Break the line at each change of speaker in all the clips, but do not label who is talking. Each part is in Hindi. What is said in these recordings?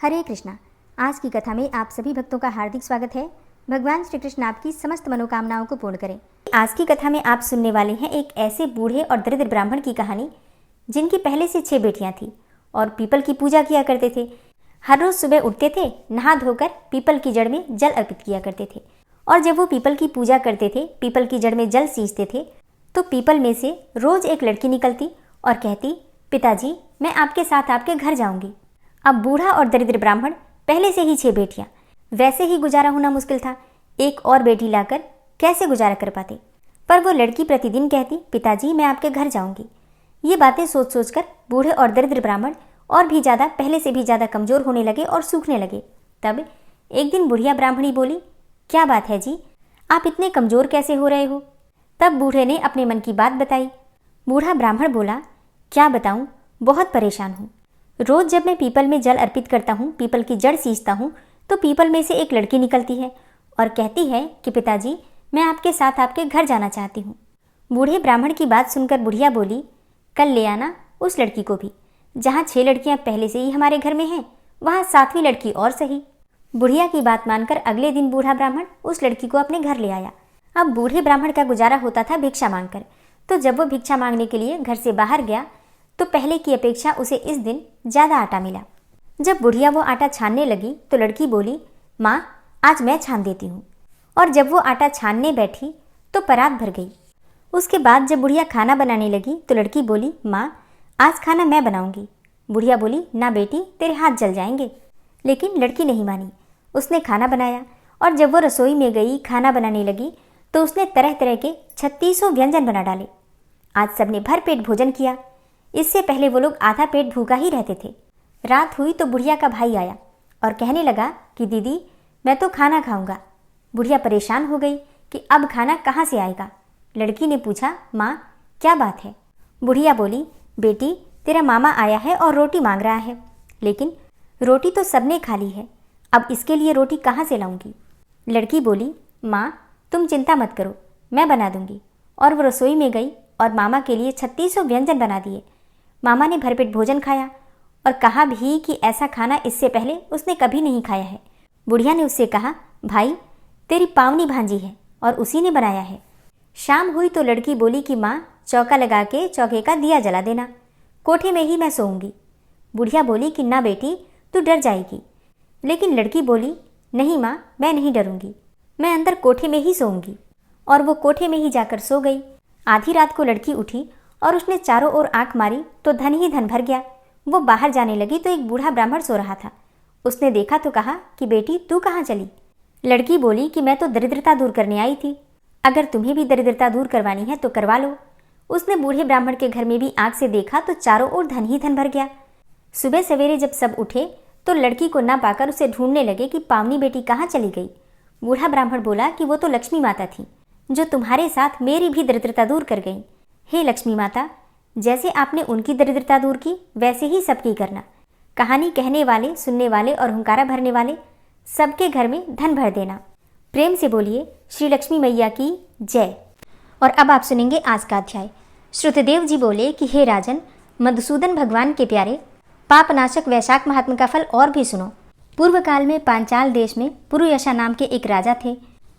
हरे कृष्णा। आज की कथा में आप सभी भक्तों का हार्दिक स्वागत है। भगवान श्री कृष्ण आपकी समस्त मनोकामनाओं को पूर्ण करें। आज की कथा में आप सुनने वाले हैं एक ऐसे बूढ़े और दरिद्र ब्राह्मण की कहानी जिनकी पहले से 6 बेटियां थी और पीपल की पूजा किया करते थे। हर रोज सुबह उठते थे, नहा धोकर पीपल की जड़ में जल अर्पित किया करते थे और जब वो पीपल की पूजा करते थे, पीपल की जड़ में जल सींचते थे तो पीपल में से रोज एक लड़की निकलती और कहती, पिताजी मैं आपके साथ आपके घर जाऊंगी। अब बूढ़ा और दरिद्र ब्राह्मण, पहले से ही 6 बेटियां, वैसे ही गुजारा होना मुश्किल था। एक और बेटी लाकर कैसे गुजारा कर पाते। पर वो लड़की प्रतिदिन कहती, पिताजी मैं आपके घर जाऊंगी। ये बातें सोच सोच कर बूढ़े और दरिद्र ब्राह्मण और भी ज़्यादा, पहले से भी ज़्यादा कमज़ोर होने लगे और सूखने लगे। तब एक दिन बुढ़िया ब्राह्मणी बोली, क्या बात है जी, आप इतने कमज़ोर कैसे हो रहे हो। तब बूढ़े ने अपने मन की बात बताई। बूढ़ा ब्राह्मण बोला, क्या बताऊँ, बहुत परेशान हूँ। रोज जब मैं पीपल में जल अर्पित करता हूँ, पीपल की जड़ सींचता हूँ तो पीपल में से एक लड़की निकलती है और कहती है कि पिताजी मैं आपके साथ आपके घर जाना चाहती हूँ। बूढ़े ब्राह्मण की बात सुनकर बुढ़िया बोली, कल ले आना उस लड़की को भी। जहाँ 6 लड़कियाँ पहले से ही हमारे घर में हैं, वहाँ 7वीं लड़की और सही। बुढ़िया की बात मानकर अगले दिन बूढ़ा ब्राह्मण उस लड़की को अपने घर ले आया। अब बूढ़े ब्राह्मण का गुजारा होता था भिक्षा मांगकर, तो जब वो भिक्षा मांगने के लिए घर से बाहर गया तो पहले की अपेक्षा उसे इस दिन ज़्यादा आटा मिला। जब बुढ़िया वो आटा छानने लगी तो लड़की बोली, माँ आज मैं छान देती हूँ। और जब वो आटा छानने बैठी तो परात भर गई। उसके बाद जब बुढ़िया खाना बनाने लगी तो लड़की बोली, माँ आज खाना मैं बनाऊंगी। बुढ़िया बोली, ना बेटी तेरे हाथ जल जाएंगे। लेकिन लड़की नहीं मानी, उसने खाना बनाया और जब वो रसोई में गई खाना बनाने लगी तो उसने तरह तरह के 3600 व्यंजन बना डाले। आज सबने भर पेट भोजन किया। इससे पहले वो लोग आधा पेट भूखा ही रहते थे। रात हुई तो बुढ़िया का भाई आया और कहने लगा कि दीदी मैं तो खाना खाऊंगा। बुढ़िया परेशान हो गई कि अब खाना कहाँ से आएगा। लड़की ने पूछा, माँ क्या बात है। बुढ़िया बोली, बेटी तेरा मामा आया है और रोटी मांग रहा है, लेकिन रोटी तो सबने खा ली है, अब इसके लिए रोटी कहाँ से लाऊंगी। लड़की बोली, माँ तुम चिंता मत करो, मैं बना दूंगी। और वो रसोई में गई और मामा के लिए 3600 व्यंजन बना दिए। मामा ने भरपेट भोजन खाया और कहा भी कि ऐसा खाना इससे पहले उसने कभी नहीं खाया है। बुढ़िया ने उससे कहा, भाई तेरी पावनी भांजी है और उसी ने बनाया है। शाम हुई तो लड़की बोली कि माँ चौका लगा के चौके का दिया जला देना, कोठे में ही मैं सोऊंगी। बुढ़िया बोली कि ना बेटी तू डर जाएगी। लेकिन लड़की बोली, नहीं माँ मैं नहीं डरूंगी, मैं अंदर कोठे में ही सोऊंगी। और वो कोठे में ही जाकर सो गई। आधी रात को लड़की उठी और उसने चारों ओर आंख मारी तो धन ही धन भर गया। वो बाहर जाने लगी तो एक बूढ़ा ब्राह्मण सो रहा था। उसने देखा तो कहा कि बेटी तू कहाँ चली। लड़की बोली कि मैं तो दरिद्रता दूर करने आई थी, अगर तुम्हें भी दरिद्रता दूर करवानी है तो करवा लो। उसने बूढ़े ब्राह्मण के घर में भी आंख से देखा तो चारों ओर धन ही धन भर गया। सुबह सवेरे जब सब उठे तो लड़की को न पाकर उसे ढूंढने लगे कि पावनी बेटी कहाँ चली गई। बूढ़ा ब्राह्मण बोला कि वो तो लक्ष्मी माता थी, जो तुम्हारे साथ मेरी भी दरिद्रता दूर कर गई। हे लक्ष्मी माता, जैसे आपने उनकी दरिद्रता दूर की वैसे ही सबकी करना। कहानी कहने वाले, सुनने वाले और हुंकारा भरने वाले सबके घर में धन भर देना। प्रेम से बोलिए श्री लक्ष्मी मैया की जय। और अब आप सुनेंगे आज का अध्याय। श्रुतदेव जी बोले कि हे राजन, मधुसूदन भगवान के प्यारे, पापनाशक वैशाख महात्म का फल और भी सुनो। पूर्व काल में पांचाल देश में पुरुयशा नाम के एक राजा थे,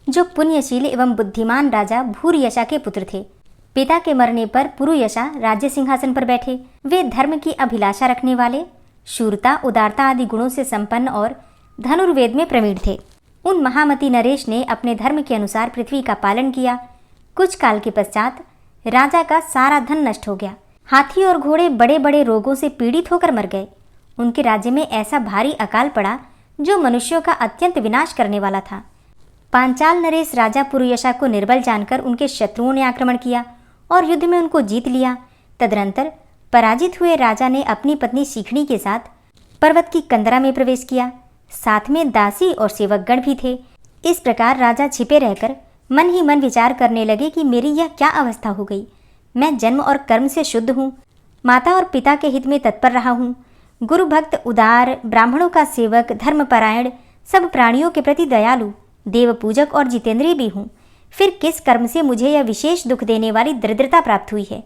जो पुण्यशील एवं बुद्धिमान राजा भूरियशा के पुत्र थे। पिता के मरने पर पुरुयशा राज्य सिंहासन पर बैठे। वे धर्म की अभिलाषा रखने वाले, शूरता, उदारता आदि गुणों से संपन्न और धनुर्वेद में प्रवीण थे। उन महामती नरेश ने अपने धर्म के अनुसार पृथ्वी का पालन किया। कुछ काल के पश्चात राजा का सारा धन नष्ट हो गया। हाथी और घोड़े बड़े बड़े रोगों से पीड़ित होकर मर गए। उनके राज्य में ऐसा भारी अकाल पड़ा जो मनुष्यों का अत्यंत विनाश करने वाला था। पांचाल नरेश राजा पुरुयशा को निर्बल जानकर उनके शत्रुओं ने आक्रमण किया और युद्ध में उनको जीत लिया। तदनंतर पराजित हुए राजा ने अपनी पत्नी शिखणी के साथ पर्वत की कंदरा में प्रवेश किया। साथ में दासी और सेवकगण भी थे। इस प्रकार राजा छिपे रहकर मन ही मन विचार करने लगे कि मेरी यह क्या अवस्था हो गई। मैं जन्म और कर्म से शुद्ध हूँ, माता और पिता के हित में तत्पर रहा हूँ, गुरु भक्त, उदार, ब्राह्मणों का सेवक, धर्मपरायण, सब प्राणियों के प्रति दयालु, देव पूजक और जितेंद्रिय भी हूँ। फिर किस कर्म से मुझे यह विशेष दुख देने वाली दरिद्रता प्राप्त हुई है।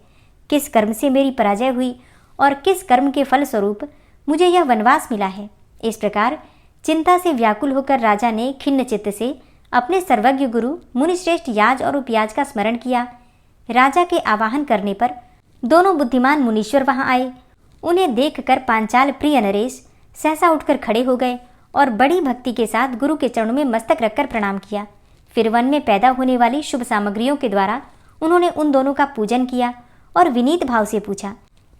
किस कर्म से मेरी पराजय हुई और किस कर्म के फल स्वरूप मुझे यह वनवास मिला है। इस प्रकार चिंता से व्याकुल होकर राजा ने खिन्न चित्त से अपने सर्वज्ञ गुरु मुनिश्रेष्ठ याज और उपयाज का स्मरण किया। राजा के आवाहन करने पर दोनों बुद्धिमान मुनीश्वर वहां आए। उन्हें देखकर पांचाल प्रिय नरेश सहसा उठकर खड़े हो गए और बड़ी भक्ति के साथ गुरु के चरणों में मस्तक रखकर प्रणाम किया। फिर वन में पैदा होने वाली शुभ सामग्रियों के द्वारा उन्होंने उन दोनों का पूजन किया और विनीत भाव से पूछा,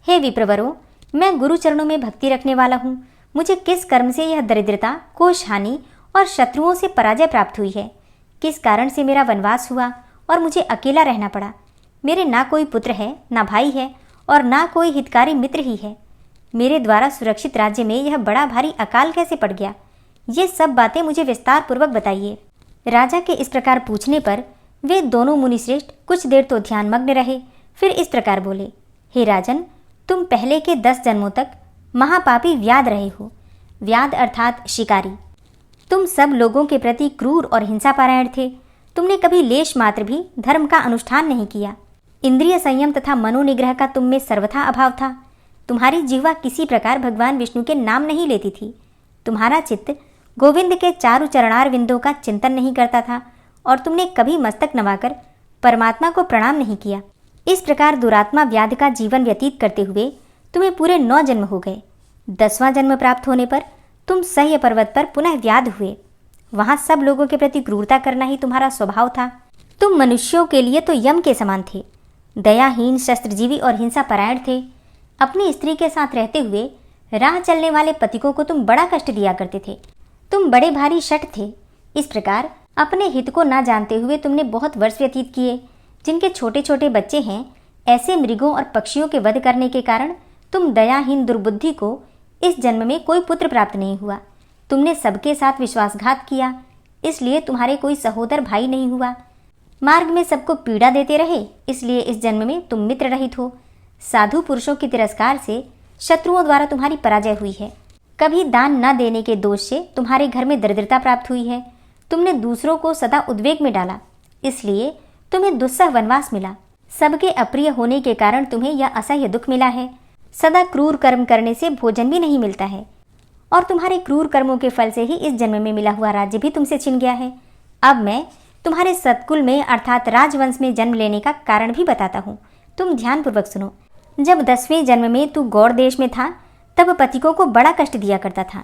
हे विप्रवरों, मैं गुरु चरणों में भक्ति रखने वाला हूँ। मुझे किस कर्म से यह दरिद्रता, कोष हानि और शत्रुओं से पराजय प्राप्त हुई है? किस कारण से मेरा वनवास हुआ और मुझे अकेला रहना पड़ा? मेरे ना कोई पुत्र है, ना भाई है और ना कोई हितकारी मित्र ही है। मेरे द्वारा सुरक्षित राज्य में यह बड़ा भारी अकाल कैसे पड़ गया? ये सब बातें मुझे विस्तार पूर्वक बताइए। राजा के इस प्रकार पूछने पर वे दोनों मुनिश्रेष्ठ कुछ देर तो ध्यानमग्न रहे, फिर इस प्रकार बोले, हे राजन, तुम पहले के 10 जन्मों तक महापापी व्याध रहे हो। व्याध अर्थात शिकारी। तुम सब लोगों के प्रति क्रूर और हिंसापरायण थे। तुमने कभी लेश मात्र भी धर्म का अनुष्ठान नहीं किया। इंद्रिय संयम तथा मनोनिग्रह का तुम में सर्वथा अभाव था। तुम्हारी जिह्वा किसी प्रकार भगवान विष्णु के नाम नहीं लेती थी। तुम्हारा चित्त गोविंद के चारु चरणार विंदों का चिंतन नहीं करता था और तुमने कभी मस्तक नवाकर परमात्मा को प्रणाम नहीं किया। इस प्रकार दुरात्मा व्याध का जीवन व्यतीत करते हुए तुम्हें पूरे 9 जन्म हो गए। 10वां जन्म प्राप्त होने पर तुम सह्य पर्वत पर पुनः व्याध हुए। वहां सब लोगों के प्रति क्रूरता करना ही तुम्हारा स्वभाव था। तुम मनुष्यों के लिए तो यम के समान थे। दयाहीन, शस्त्रजीवी और हिंसा परायण थे। अपनी स्त्री के साथ रहते हुए राह चलने वाले पथिकों को तुम बड़ा कष्ट दिया करते थे। तुम बड़े भारी शठ थे। इस प्रकार अपने हित को ना जानते हुए तुमने बहुत वर्ष व्यतीत किए। जिनके छोटे छोटे बच्चे हैं, ऐसे मृगों और पक्षियों के वध करने के कारण तुम दयाहीन दुर्बुद्धि को इस जन्म में कोई पुत्र प्राप्त नहीं हुआ। तुमने सबके साथ विश्वासघात किया, इसलिए तुम्हारे कोई सहोदर भाई नहीं हुआ। मार्ग में सबको पीड़ा देते रहे, इसलिए इस जन्म में तुम मित्र रहित हो। साधु पुरुषों के तिरस्कार से शत्रुओं द्वारा तुम्हारी पराजय हुई है। कभी दान न देने के दोष से तुम्हारे घर में दरिद्रता प्राप्त हुई है। तुमने दूसरों को सदा उद्वेग में डाला, इसलिए तुम्हें दुस्सह वनवास मिला। सबके अप्रिय होने के कारण तुम्हें यह असह्य दुख मिला है। सदा क्रूर कर्म करने से भोजन भी नहीं मिलता है और तुम्हारे क्रूर कर्मों के फल से ही इस जन्म में मिला हुआ राज्य भी तुमसे छिन गया है। अब मैं तुम्हारे सत्कुल में अर्थात राजवंश में जन्म लेने का कारण भी बताता हूँ। तुम ध्यानपूर्वक सुनो। जब 10वें जन्म में तू गौड़ देश में था, तब पथिकों को बड़ा कष्ट दिया करता था।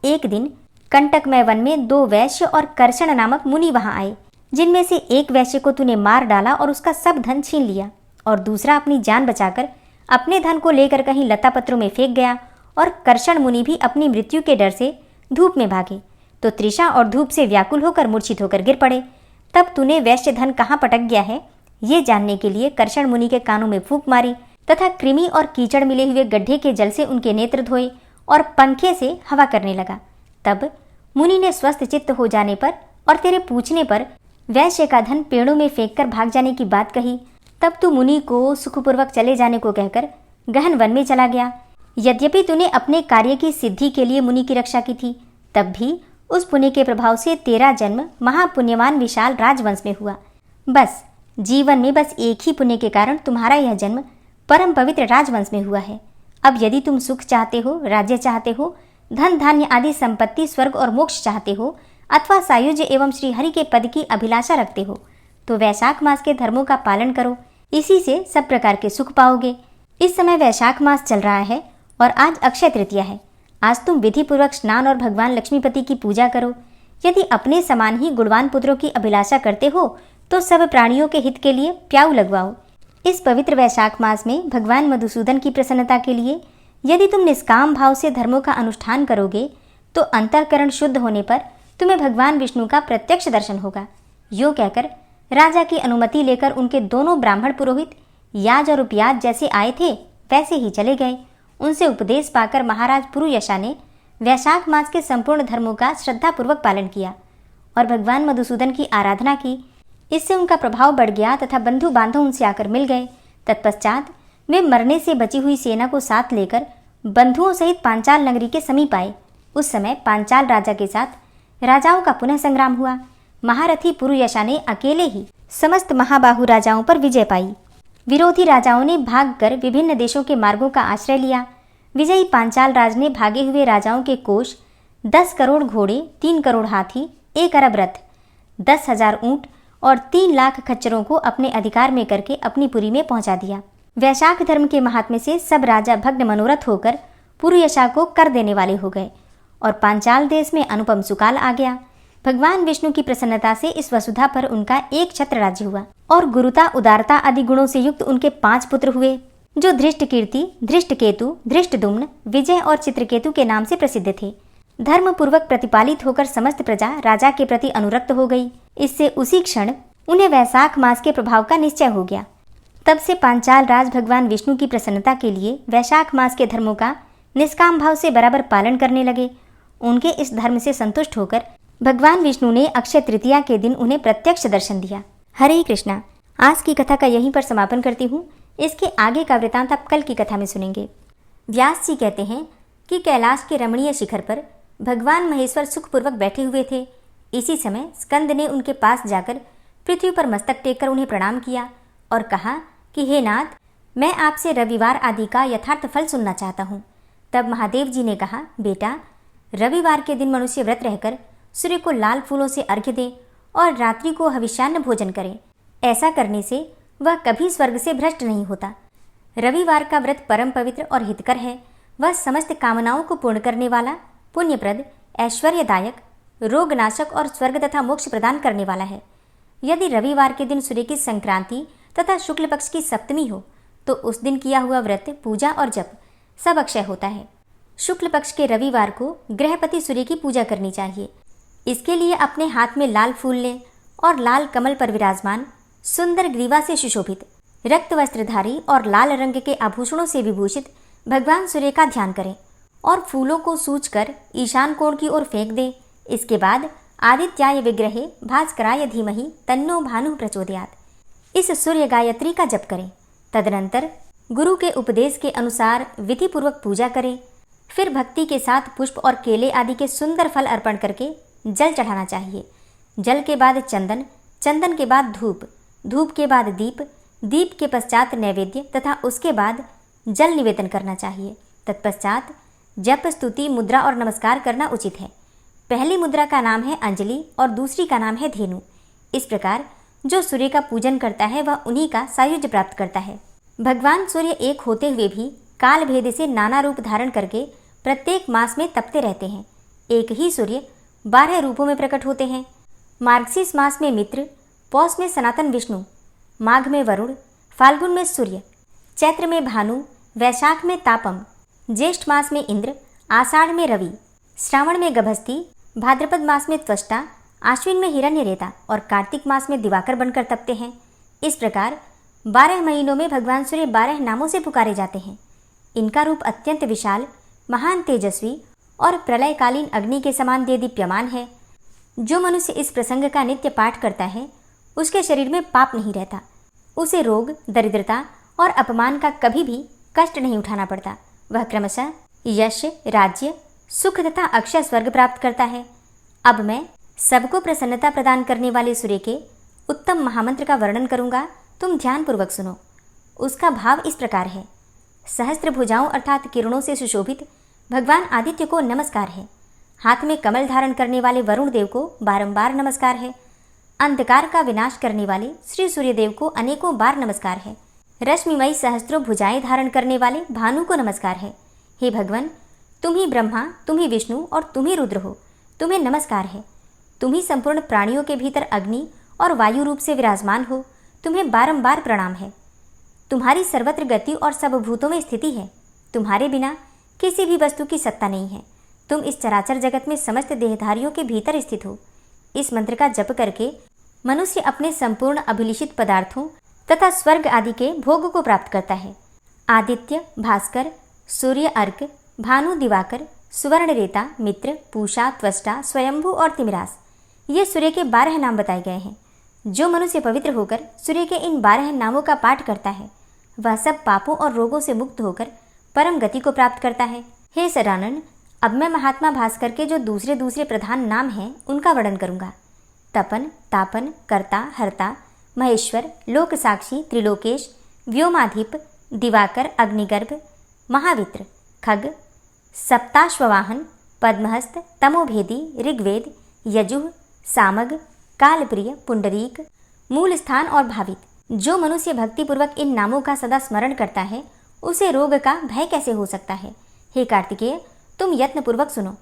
एक दिन कंटकमय वन में 2 वैश्य और कर्षण नामक मुनि वहां आए, जिनमें से एक वैश्य को तूने मार डाला और उसका सब धन छीन लिया और दूसरा अपनी जान बचाकर अपने धन को लेकर कहीं लता पत्रों में फेंक गया और कर्षण मुनि भी अपनी मृत्यु के डर से धूप में भागे तो तृषा और धूप से व्याकुल होकर मूर्छित होकर गिर पड़े। तब तूने वैश्य धन कहाँ पटक गया है, ये जानने के लिए कर्षण मुनि के कानों में फूंक मारी तथा कृमि और कीचड़ मिले हुए गड्ढे के जल से उनके नेत्र धोए और पंखे से हवा करने लगा। तब मुनि ने स्वस्थ चित्त हो जाने पर और तेरे पूछने पर वैश्य का धन पेड़ों में फेंककर भाग जाने की बात कही। तब तू मुनि को सुखपूर्वक चले जाने को कहकर गहन वन में चला गया। यद्यपि तूने अपने कार्य की सिद्धि के लिए मुनि की रक्षा की थी, तब भी उस पुण्य के प्रभाव से तेरा जन्म महापुण्यवान विशाल राजवंश में हुआ। बस जीवन में बस एक ही पुण्य के कारण तुम्हारा यह जन्म परम पवित्र राजवंश में हुआ है। अब यदि तुम सुख चाहते हो, राज्य चाहते हो, धन धान्य आदि संपत्ति, स्वर्ग और मोक्ष चाहते हो अथवा सायुज्य एवं श्री हरि के पद की अभिलाषा रखते हो, तो वैशाख मास के धर्मों का पालन करो। इसी से सब प्रकार के सुख पाओगे। इस समय वैशाख मास चल रहा है और आज अक्षय तृतीया है। आज तुम विधि पूर्वक स्नान और भगवान लक्ष्मीपति की पूजा करो। यदि अपने समान ही गुणवान पुत्रों की अभिलाषा करते हो तो सब प्राणियों के हित के लिए प्याऊ लगवाओ। इस पवित्र वैशाख मास में भगवान मधुसूदन की प्रसन्नता के लिए यदि तुम निष्काम भाव से धर्मों का अनुष्ठान करोगे तो अंतःकरण शुद्ध होने पर तुम्हें भगवान विष्णु का प्रत्यक्ष दर्शन होगा। यो कहकर राजा की अनुमति लेकर उनके दोनों ब्राह्मण पुरोहित याज और उपयाज जैसे आए थे वैसे ही चले गए। उनसे उपदेश पाकर महाराज पुरुयशा ने वैशाख मास के संपूर्ण धर्मों का श्रद्धापूर्वक पालन किया और भगवान मधुसूदन की आराधना की। इससे उनका प्रभाव बढ़ गया तथा बंधु बांधव उनसे आकर मिल गए। तत्पश्चात वे मरने से बची हुई सेना को साथ लेकर बंधुओं सहित पांचाल नगरी के समीप आए। उस समय पांचाल राजा के साथ राजाओं का पुनः संग्राम हुआ। महारथी पुरुयशा ने अकेले ही समस्त महाबाहु राजाओं पर विजय पाई। विरोधी राजाओं ने भागकर विभिन्न देशों के मार्गों का आश्रय लिया। विजयी पांचाल राज ने भागे हुए राजाओं के कोष 10 करोड़ घोड़े, 3 करोड़ हाथी, 1 अरब रथ, 10,000 ऊंट और 3 लाख खच्चरों को अपने अधिकार में करके अपनी पुरी में पहुंचा दिया। वैशाख धर्म के महात्म्य से सब राजा भग्न मनोरथ होकर पुरुयशा को कर देने वाले हो गए और पांचाल देश में अनुपम सुकाल आ गया। भगवान विष्णु की प्रसन्नता से इस वसुधा पर उनका एक छत्र राज्य हुआ और गुरुता, उदारता आदि गुणों से युक्त उनके 5 पुत्र हुए, जो धृष्टकीर्ति, धृष्टकेतु, धृष्टदुम्न, विजय और चित्रकेतु के नाम से प्रसिद्ध थे। धर्म पूर्वक प्रतिपालित होकर समस्त प्रजा राजा के प्रति अनुरक्त हो गई। इससे उसी क्षण उन्हें वैशाख मास के प्रभाव का निश्चय हो गया। तब से पांचाल राज भगवान विष्णु की प्रसन्नता के लिए वैशाख मास के धर्मों का निष्काम भाव से बराबर पालन करने लगे। उनके इस धर्म से संतुष्ट होकर भगवान विष्णु ने अक्षय तृतीया के दिन उन्हें प्रत्यक्ष दर्शन दिया। हरे कृष्णा। आज की कथा का यहीं पर समापन करती हूँ। इसके आगे का वृतांत आप कल की कथा में सुनेंगे। व्यास जी कहते हैं कि कैलाश के रमणीय शिखर पर भगवान महेश्वर सुखपूर्वक बैठे हुए थे। इसी समय स्कंद ने उनके पास जाकर पृथ्वी पर मस्तक टेककर उन्हें प्रणाम किया और कहा कि हे नाथ, मैं आपसे रविवार आदि का यथार्थ फल सुनना चाहता हूँ। तब महादेव जी ने कहा, बेटा, रविवार के दिन मनुष्य व्रत रहकर सूर्य को लाल फूलों से अर्घ्य दे और रात्रि को हविष्यान्न भोजन करे। ऐसा करने से वह कभी स्वर्ग से भ्रष्ट नहीं होता। रविवार का व्रत परम पवित्र और हितकर है। वह समस्त कामनाओं को पूर्ण करने वाला, पुण्यप्रद, ऐश्वर्यदायक, रोगनाशक और स्वर्ग तथा मोक्ष प्रदान करने वाला है। यदि रविवार के दिन सूर्य की संक्रांति तथा शुक्ल पक्ष की सप्तमी हो तो उस दिन किया हुआ व्रत, पूजा और जप सब अक्षय होता है। शुक्ल पक्ष के रविवार को गृहपति सूर्य की पूजा करनी चाहिए। इसके लिए अपने हाथ में लाल फूल लें और लाल कमल पर विराजमान सुंदर ग्रीवा से सुशोभित, रक्त वस्त्रधारी और लाल रंग के आभूषणों से विभूषित भगवान सूर्य का ध्यान करें और फूलों को सूंचकर ईशान कोण की ओर फेंक दें। इसके बाद आदित्याय विग्रहे भास्कराय धीमहि तन्नो भानु प्रचोदयात् इस सूर्य गायत्री का जप करें। तदनंतर गुरु के उपदेश के अनुसार विधिपूर्वक पूजा करें। फिर भक्ति के साथ पुष्प और केले आदि के सुंदर फल अर्पण करके जल चढ़ाना चाहिए। जल के बाद चंदन, चंदन के बाद धूप, धूप के बाद दीप, दीप के पश्चात नैवेद्य तथा उसके बाद जल निवेदन करना चाहिए। तत्पश्चात जप, स्तुति, मुद्रा और नमस्कार करना उचित है। पहली मुद्रा का नाम है अंजलि और दूसरी का नाम है धेनु। इस प्रकार जो सूर्य का पूजन करता है वह उन्हीं का सायुज्य प्राप्त करता है। भगवान सूर्य एक होते हुए भी काल भेद से नाना रूप धारण करके प्रत्येक मास में तपते रहते हैं। एक ही सूर्य 12 रूपों में प्रकट होते हैं। मार्गशीर्ष मास में मित्र, पौष में सनातन विष्णु, माघ में वरुण, फाल्गुन में सूर्य, चैत्र में भानु, वैशाख में तापम, ज्येष्ठ मास में इंद्र, आषाढ़ में रवि, श्रावण में गभस्ती, भाद्रपद मास में त्वष्टा, आश्विन में हिरण्यरेता और कार्तिक मास में दिवाकर बनकर तपते हैं। इस प्रकार 12 महीनों में भगवान सूर्य 12 नामों से पुकारे जाते हैं। इनका रूप अत्यंत विशाल, महान, तेजस्वी और प्रलयकालीन अग्नि के समान देदीप्यमान है। जो मनुष्य इस प्रसंग का नित्य पाठ करता है उसके शरीर में पाप नहीं रहता। उसे रोग, दरिद्रता और अपमान का कभी भी कष्ट नहीं उठाना पड़ता। वह क्रमशः यश, राज्य, सुख तथा अक्षय स्वर्ग प्राप्त करता है। अब मैं सबको प्रसन्नता प्रदान करने वाले सूर्य के उत्तम महामंत्र का वर्णन करूंगा। तुम ध्यानपूर्वक सुनो। उसका भाव इस प्रकार है। सहस्त्र भुजाओं अर्थात किरणों से सुशोभित भगवान आदित्य को नमस्कार है। हाथ में कमल धारण करने वाले वरुण देव को बारंबार नमस्कार है। अंधकार का विनाश करने वाले श्री सूर्यदेव को अनेकों बार नमस्कार है। रश्मिमयी सहस्त्रों भुजाएं धारण करने वाले भानु को नमस्कार है। हे भगवान, तुम ही ब्रह्मा, तुम ही विष्णु और तुम ही रुद्र हो। तुम्हें नमस्कार है। तुम ही संपूर्ण प्राणियों के भीतर अग्नि और वायु रूप से विराजमान हो। तुम्हें बारंबार प्रणाम है। तुम्हारी सर्वत्र गति और सब भूतों में स्थिति है। तुम्हारे बिना किसी भी वस्तु की सत्ता नहीं है। तुम इस चराचर जगत में समस्त देहधारियों के भीतर स्थित हो। इस मंत्र का जप करके मनुष्य अपने संपूर्ण अभिलिषित पदार्थों तथा स्वर्ग आदि के भोग को प्राप्त करता है। आदित्य, भास्कर, सूर्य, अर्क, भानु, दिवाकर, सुवर्ण रेता, मित्र, पूषा, त्वष्टा, स्वयंभू और तिमिरास, ये सूर्य के 12 नाम बताए गए हैं। जो मनुष्य पवित्र होकर सूर्य के इन 12 नामों का पाठ करता है वह सब पापों और रोगों से मुक्त होकर परम गति को प्राप्त करता है। हे सदानंद, अब मैं महात्मा भास्कर के जो दूसरे प्रधान नाम हैं उनका वर्णन करूंगा। तपन, तापन, कर्ता, हर्ता, महेश्वर, लोक साक्षी, त्रिलोकेश, व्योमाधिप, दिवाकर, अग्निगर्भ, महावित्र, खग, सप्ताश्ववाहन, पद्महस्त, तमोभेदी, ऋग्वेद, यजुः, सामग, कालप्रिय, पुंडरीक, मूल स्थान और भावित। जो मनुष्य भक्तिपूर्वक इन नामों का सदा स्मरण करता है उसे रोग का भय कैसे हो सकता है। हे कार्तिकेय, तुम यत्नपूर्वक सुनो।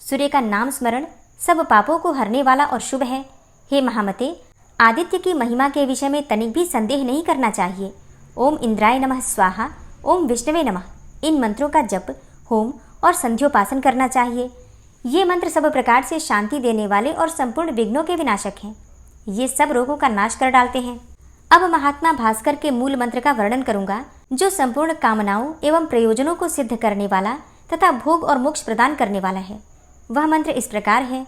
सूर्य का नाम स्मरण सब पापों को हरने वाला और शुभ है। हे महामते, आदित्य की महिमा के विषय में तनिक भी संदेह नहीं करना चाहिए। ओम इंद्राय नमः स्वाहा, ओम विष्णवे नमः, इन मंत्रों का जप, होम और संध्योपासन करना चाहिए। ये मंत्र सब प्रकार से शांति देने वाले और संपूर्ण विघ्नों के विनाशक हैं। ये सब रोगों का नाश कर डालते हैं। अब महात्मा भास्कर के मूल मंत्र का वर्णन करूंगा, जो संपूर्ण कामनाओं एवं प्रयोजनों को सिद्ध करने वाला तथा भोग और मोक्ष प्रदान करने वाला है। वह मंत्र इस प्रकार है।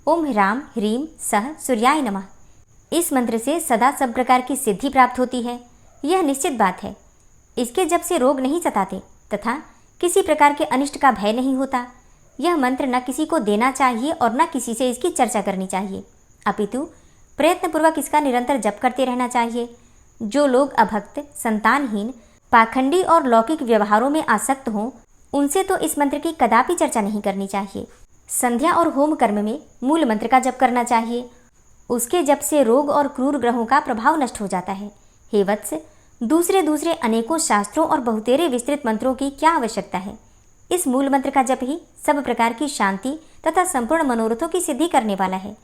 ओम ह्राम ह्रीम सह सूर्याय नमः। इस मंत्र से सदा सब प्रकार की सिद्धि प्राप्त होती है, यह निश्चित बात है। इसके जप से रोग नहीं सताते तथा किसी प्रकार के अनिष्ट का भय नहीं होता। यह मंत्र न किसी को देना चाहिए और न किसी से इसकी चर्चा करनी चाहिए, अपितु प्रयत्नपूर्वक इसका निरंतर जप करते रहना चाहिए। जो लोग अभक्त, संतानहीन, पाखंडी और लौकिक व्यवहारों में आसक्त हों, उनसे तो इस मंत्र की कदापि चर्चा नहीं करनी चाहिए। संध्या और होम कर्म में मूल मंत्र का जप करना चाहिए। उसके जप से रोग और क्रूर ग्रहों का प्रभाव नष्ट हो जाता है। हे वत्स, दूसरे अनेकों शास्त्रों और बहुतेरे विस्तृत मंत्रों की क्या आवश्यकता है। इस मूल मंत्र का जप ही सब प्रकार की शांति तथा संपूर्ण मनोरथों की सिद्धि करने वाला है।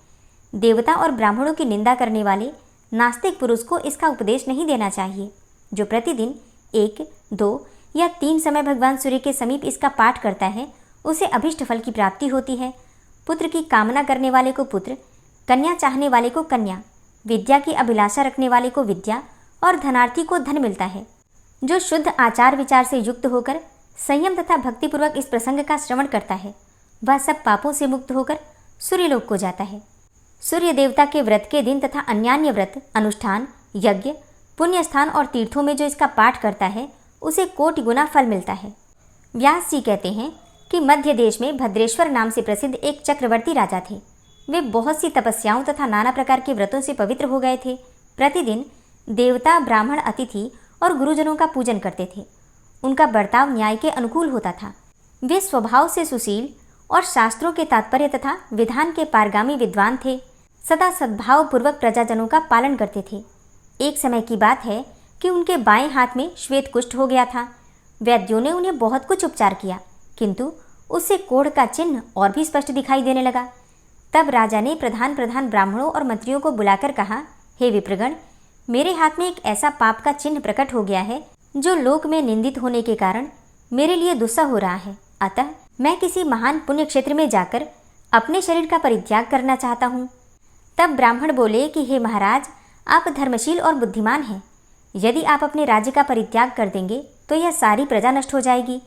देवता और ब्राह्मणों की निंदा करने वाले नास्तिक पुरुष को इसका उपदेश नहीं देना चाहिए। जो प्रतिदिन 1, 2 या 3 समय भगवान सूर्य के समीप इसका पाठ करता है, उसे अभिष्ट फल की प्राप्ति होती है। पुत्र की कामना करने वाले को पुत्र, कन्या चाहने वाले को कन्या, विद्या की अभिलाषा रखने वाले को विद्या और धनार्थी को धन मिलता है। जो शुद्ध आचार विचार से युक्त होकर संयम तथा भक्तिपूर्वक इस प्रसंग का श्रवण करता है, वह सब पापों से मुक्त होकर सूर्यलोक को जाता है। सूर्य देवता के व्रत के दिन तथा अन्यान्य व्रत, अनुष्ठान, यज्ञ, पुण्य स्थान और तीर्थों में जो इसका पाठ करता है, उसे कोटि गुना फल मिलता है। व्यास जी कहते हैं कि मध्य देश में भद्रेश्वर नाम से प्रसिद्ध एक चक्रवर्ती राजा थे। वे बहुत सी तपस्याओं तथा नाना प्रकार के व्रतों से पवित्र हो गए थे। प्रतिदिन देवता, ब्राह्मण, अतिथि और गुरुजनों का पूजन करते थे। उनका बर्ताव न्याय के अनुकूल होता था। वे स्वभाव से सुशील और शास्त्रों के तात्पर्य तथा विधान के पारगामी विद्वान थे। सदा सद्भाव पूर्वक प्रजाजनों का पालन करते थे। एक समय की बात है कि उनके बाएं हाथ में श्वेत कुष्ठ हो गया था। वैद्यों ने उन्हें बहुत कुछ उपचार किया, किंतु उससे कोढ़ का चिन्ह और भी स्पष्ट दिखाई देने लगा। तब राजा ने प्रधान ब्राह्मणों और मंत्रियों को बुलाकर कहा, हे विप्रगण, मेरे हाथ में एक ऐसा पाप का चिन्ह प्रकट हो गया है जो लोक में निंदित होने के कारण मेरे लिए दुस्सह हो रहा है। अतः मैं किसी महान पुण्य क्षेत्र में जाकर अपने शरीर का परित्याग करना चाहता हूँ। तब ब्राह्मण बोले कि हे महाराज, आप धर्मशील और बुद्धिमान हैं। यदि आप अपने राज्य का परित्याग कर देंगे तो यह सारी प्रजा नष्ट हो जाएगी,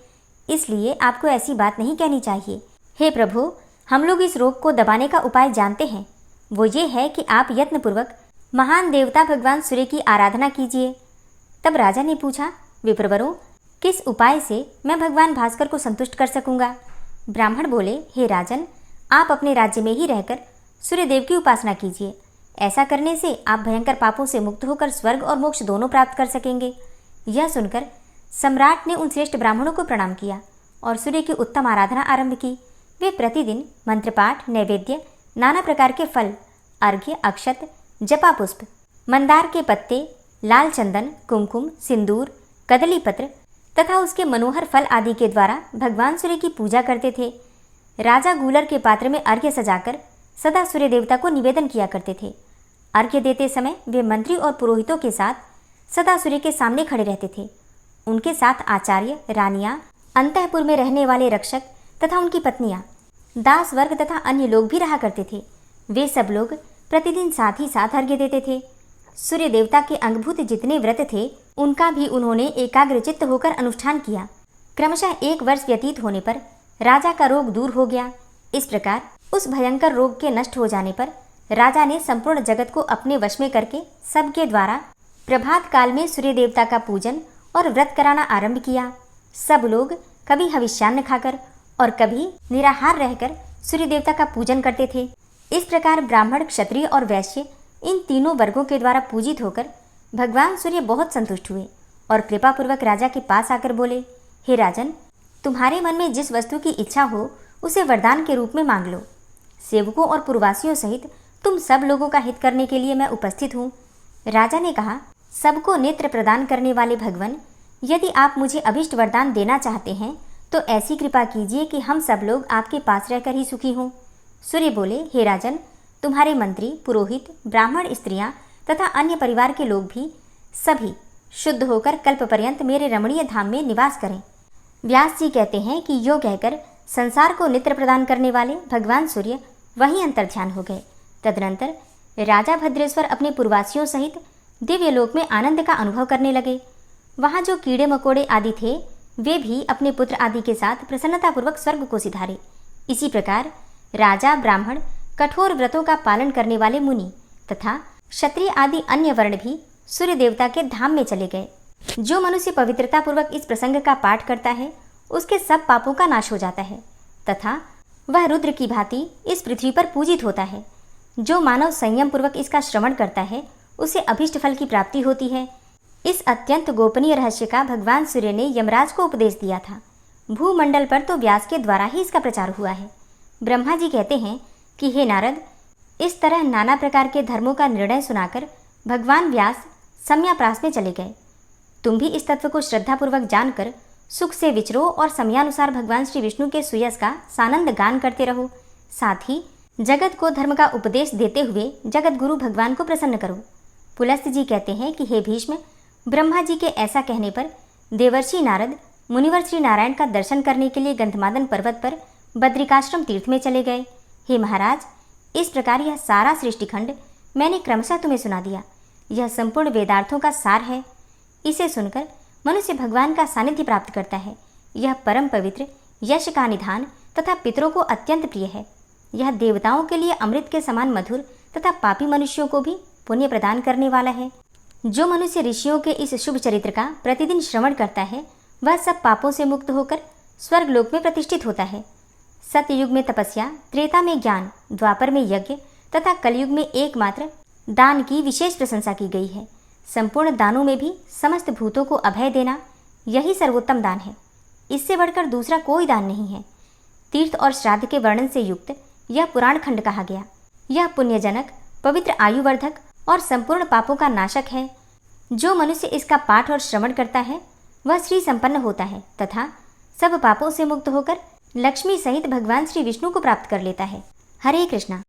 इसलिए आपको ऐसी बात नहीं कहनी चाहिए। हे प्रभु, हम लोग इस रोग को दबाने का उपाय जानते हैं। वो ये है कि आप यत्नपूर्वक महान देवता भगवान सूर्य की आराधना कीजिए। तब राजा ने पूछा, विप्रवरों, किस उपाय से मैं भगवान भास्कर को संतुष्ट कर सकूंगा। ब्राह्मण बोले, हे राजन, आप अपने राज्य में ही रहकर सूर्यदेव की उपासना कीजिए। ऐसा करने से आप भयंकर पापों से मुक्त होकर स्वर्ग और मोक्ष दोनों प्राप्त कर सकेंगे। यह सुनकर सम्राट ने उन श्रेष्ठ ब्राह्मणों को प्रणाम किया और सूर्य की उत्तम आराधना आरंभ की। वे प्रतिदिन मंत्रपाठ, नैवेद्य, नाना प्रकार के फल, अर्घ्य, अक्षत, जपा पुष्प, मंदार के पत्ते, लाल चंदन, कुमकुम, सिंदूर, कदली पत्र तथा उसके मनोहर फल आदि के द्वारा भगवान सूर्य की पूजा करते थे। राजा गूलर के पात्र में अर्घ्य सजाकर सदा सूर्य देवता को निवेदन किया करते थे। अर्घ्य देते समय वे मंत्री और पुरोहितों के साथ सदा सूर्य के सामने खड़े रहते थे। उनके साथ आचार्य, रानियां, अंतःपुर में रहने वाले रक्षक तथा उनकी पत्नियां, दास वर्ग तथा अन्य लोग भी रहा करते थे। वे सब लोग प्रतिदिन साथ ही साथ अर्घ्य देते थे। सूर्य देवता के अंगभूत जितने व्रत थे, उनका भी उन्होंने एकाग्रचित्त होकर अनुष्ठान किया। क्रमशः 1 वर्ष व्यतीत होने पर राजा का रोग दूर हो गया। इस प्रकार उस भयंकर रोग के नष्ट हो जाने पर राजा ने संपूर्ण जगत को अपने वश में करके सबके द्वारा प्रभात काल में सूर्य देवता का पूजन और व्रत कराना आरंभ किया। सब लोग कभी हविष्यान्न खाकर और कभी निराहार रहकर सूर्य देवता का पूजन करते थे। इस प्रकार ब्राह्मण, क्षत्रिय और वैश्य, इन तीनों वर्गों के द्वारा पूजित होकर भगवान सूर्य बहुत संतुष्ट हुए और कृपापूर्वक राजा के पास आकर बोले, हे राजन, तुम्हारे मन में जिस वस्तु की इच्छा हो उसे वरदान के रूप में मांग लो। सेवकों और पुरवासियों सहित तुम सब लोगों का हित करने के लिए मैं उपस्थित हूँ। राजा ने कहा, सबको नेत्र प्रदान करने वाले भगवान, यदि आप मुझे अभिष्ट वरदान देना चाहते हैं तो ऐसी कृपा कीजिए कि हम सब लोग आपके पास रहकर ही सुखी हों। सूर्य बोले, हे राजन, तुम्हारे मंत्री, पुरोहित, ब्राह्मण, स्त्रियां तथा अन्य परिवार के लोग भी सभी शुद्ध होकर कल्प पर्यंत मेरे रमणीय धाम में निवास करें। व्यास जी कहते हैं कि यो कहकर संसार को नेत्र प्रदान करने वाले भगवान सूर्य वहीं अंतर्ध्यान हो गए। तदनंतर राजा भद्रेश्वर अपने पुरवासियों सहित दिव्य लोक में आनंद का अनुभव करने लगे। वहां जो कीड़े मकोड़े आदि थे वे भी अपने पुत्र आदि के साथ प्रसन्नतापूर्वक स्वर्ग को सिधारे। इसी प्रकार राजा, ब्राह्मण, कठोर व्रतों का पालन करने वाले मुनि तथा क्षत्रिय आदि अन्य वर्ण भी सूर्य देवता के धाम में चले गए। जो मनुष्य पवित्रतापूर्वक इस प्रसंग का पाठ करता है उसके सब पापों का नाश हो जाता है तथा वह रुद्र की भांति इस पृथ्वी पर पूजित होता है। जो मानव संयम पूर्वक इसका श्रवण करता है उसे अभीष्ट फल की प्राप्ति होती है। इस अत्यंत गोपनीय रहस्य का भगवान सूर्य ने यमराज को उपदेश दिया था। भूमंडल पर तो व्यास के द्वारा ही इसका प्रचार हुआ है। ब्रह्मा जी कहते हैं कि हे नारद, इस तरह नाना प्रकार के धर्मों का निर्णय सुनाकर भगवान व्यास समयाप्रास में चले गए। तुम भी इस तत्व को श्रद्धापूर्वक जानकर सुख से विचरो और समयानुसार भगवान श्री विष्णु के सुयस का सानंद गान करते रहो। साथ ही जगत को धर्म का उपदेश देते हुए जगत गुरु भगवान को प्रसन्न करो। पुलस्त्य जी कहते हैं कि हे भीष्म, ब्रह्मा जी के ऐसा कहने पर देवर्षि नारद मुनिवर श्री नारायण का दर्शन करने के लिए गंधमादन पर्वत पर बद्रिकाश्रम तीर्थ में चले गए। हे महाराज, इस प्रकार यह सारा सृष्टिखंड मैंने क्रमशः तुम्हें सुना दिया। यह संपूर्ण वेदार्थों का सार है। इसे सुनकर मनुष्य भगवान का सानिध्य प्राप्त करता है। यह परम पवित्र, यश का निधान तथा पितरों को अत्यंत प्रिय है। यह देवताओं के लिए अमृत के समान मधुर तथा पापी मनुष्यों को भी पुण्य प्रदान करने वाला है। जो मनुष्य ऋषियों के इस शुभ चरित्र का प्रतिदिन श्रवण करता है वह सब पापों से मुक्त होकर स्वर्ग लोक में प्रतिष्ठित होता है। सतयुग में तपस्या, त्रेता में ज्ञान, द्वापर में यज्ञ तथा कलयुग में एकमात्र दान की विशेष प्रशंसा की गई है। संपूर्ण दानों में भी समस्त भूतों को अभय देना यही सर्वोत्तम दान है। इससे बढ़कर दूसरा कोई दान नहीं है। तीर्थ और श्राद्ध के वर्णन से युक्त यह पुराण खंड कहा गया। यह पुण्यजनक, पवित्र, आयुवर्धक और संपूर्ण पापों का नाशक है। जो मनुष्य इसका पाठ और श्रवण करता है वह श्री संपन्न होता है तथा सब पापों से मुक्त होकर लक्ष्मी सहित भगवान श्री विष्णु को प्राप्त कर लेता है। हरे कृष्णा।